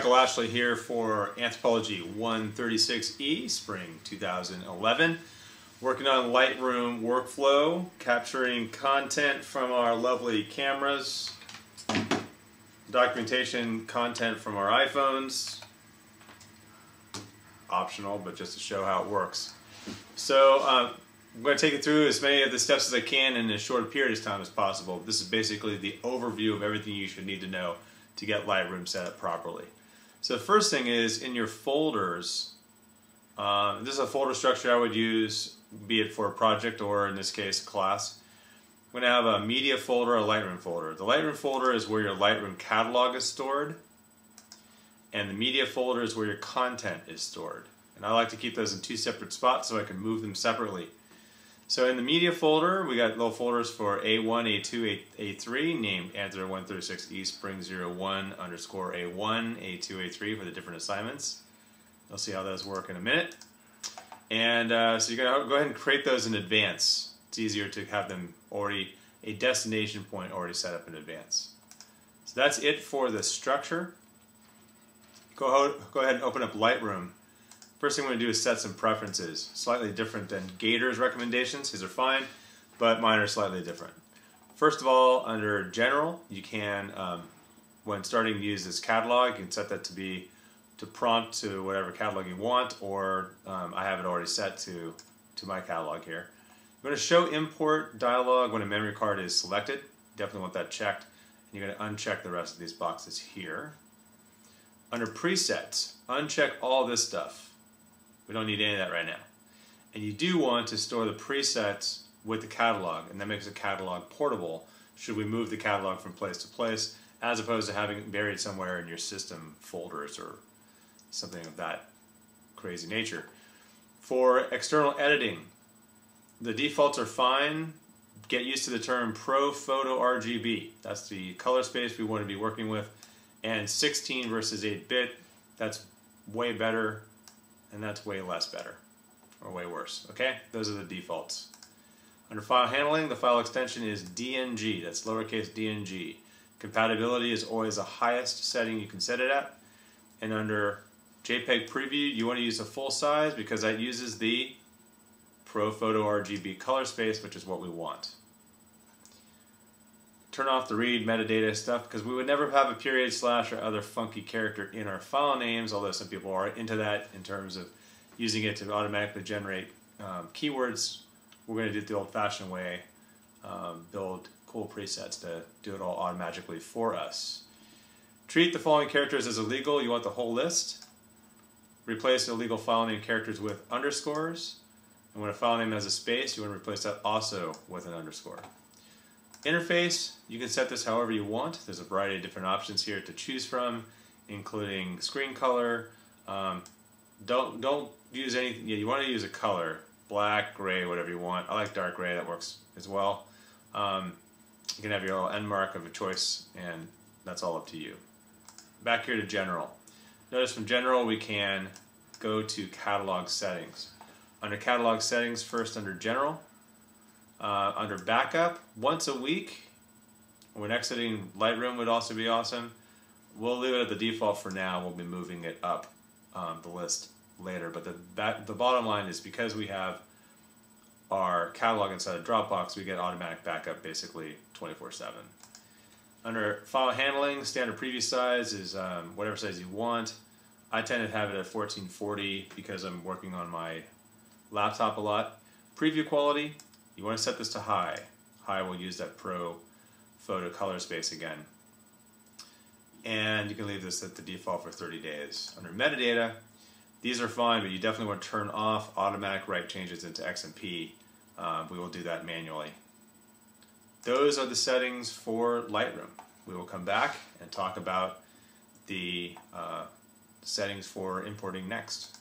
Michael Ashley here for Anthropology 136E, Spring 2011. Working on Lightroom workflow, capturing content from our lovely cameras, documentation content from our iPhones. Optional, but just to show how it works. So I'm going to take you through as many of the steps as I can in as short a period of time as possible. This is basically the overview of everything you should need to know to get Lightroom set up properly. So the first thing is in your folders. This is a folder structure I would use, be it for a project or in this case a class. I'm going to have a media folder, a Lightroom folder. The Lightroom folder is where your Lightroom catalog is stored, and the media folder is where your content is stored. And I like to keep those in two separate spots so I can move them separately. So in the media folder, we got little folders for A1, A2, A3, named Anthro136E Spring 01 underscore A1, A2, A3 for the different assignments. You'll see how those work in a minute. And so you're going to go ahead and create those in advance. It's easier to have them already, a destination point already set up in advance. So that's it for the structure. Go ahead and open up Lightroom. First thing I'm going to do is set some preferences. Slightly different than Gator's recommendations. These are fine, but mine are slightly different. First of all, under General, you can, when starting to use this catalog, you can set that to prompt to whatever catalog you want, or I have it already set to my catalog here. I'm going to show import dialog when a memory card is selected. Definitely want that checked. And you're going to uncheck the rest of these boxes here. Under presets, uncheck all this stuff. We don't need any of that right now. And you do want to store the presets with the catalog, and that makes the catalog portable should we move the catalog from place to place, as opposed to having it buried somewhere in your system folders or something of that crazy nature. For external editing, the defaults are fine. Get used to the term Pro Photo RGB. That's the color space we want to be working with. And 16 versus 8-bit, that's way better, and that's way less better, or way worse. Okay, those are the defaults. Under file handling, the file extension is DNG, that's lowercase dng. Compatibility is always the highest setting you can set it at. And under JPEG preview, you want to use the full size because that uses the Pro Photo RGB color space, which is what we want. Turn off the read metadata stuff because we would never have a period slash or other funky character in our file names, although some people are into that in terms of using it to automatically generate keywords. We're going to do it the old-fashioned way, build cool presets to do it all automatically for us. Treat the following characters as illegal. You want the whole list. Replace illegal file name characters with underscores. And when a file name has a space, you want to replace that also with an underscore. Interface, you can set this however you want. There's a variety of different options here to choose from, including screen color. Don't use anything. Yeah, you want to use a color, black, gray, whatever you want. I like dark gray. That works as well. You can have your little end mark of a choice, and that's all up to you. Back here to General. Notice from General we can go to Catalog Settings. Under Catalog Settings, first under General. Under Backup, once a week, when exiting Lightroom would also be awesome. We'll leave it at the default for now. We'll be moving it up the list later. But the bottom line is because we have our catalog inside of Dropbox, we get automatic backup basically 24/7. Under File Handling, standard preview size is whatever size you want. I tend to have it at 1440 because I'm working on my laptop a lot. Preview quality, you want to set this to high. High will use that Pro Photo color space again. And you can leave this at the default for 30 days. Under metadata, these are fine, but you definitely want to turn off automatic write changes into XMP. We will do that manually. Those are the settings for Lightroom. We will come back and talk about the settings for importing next.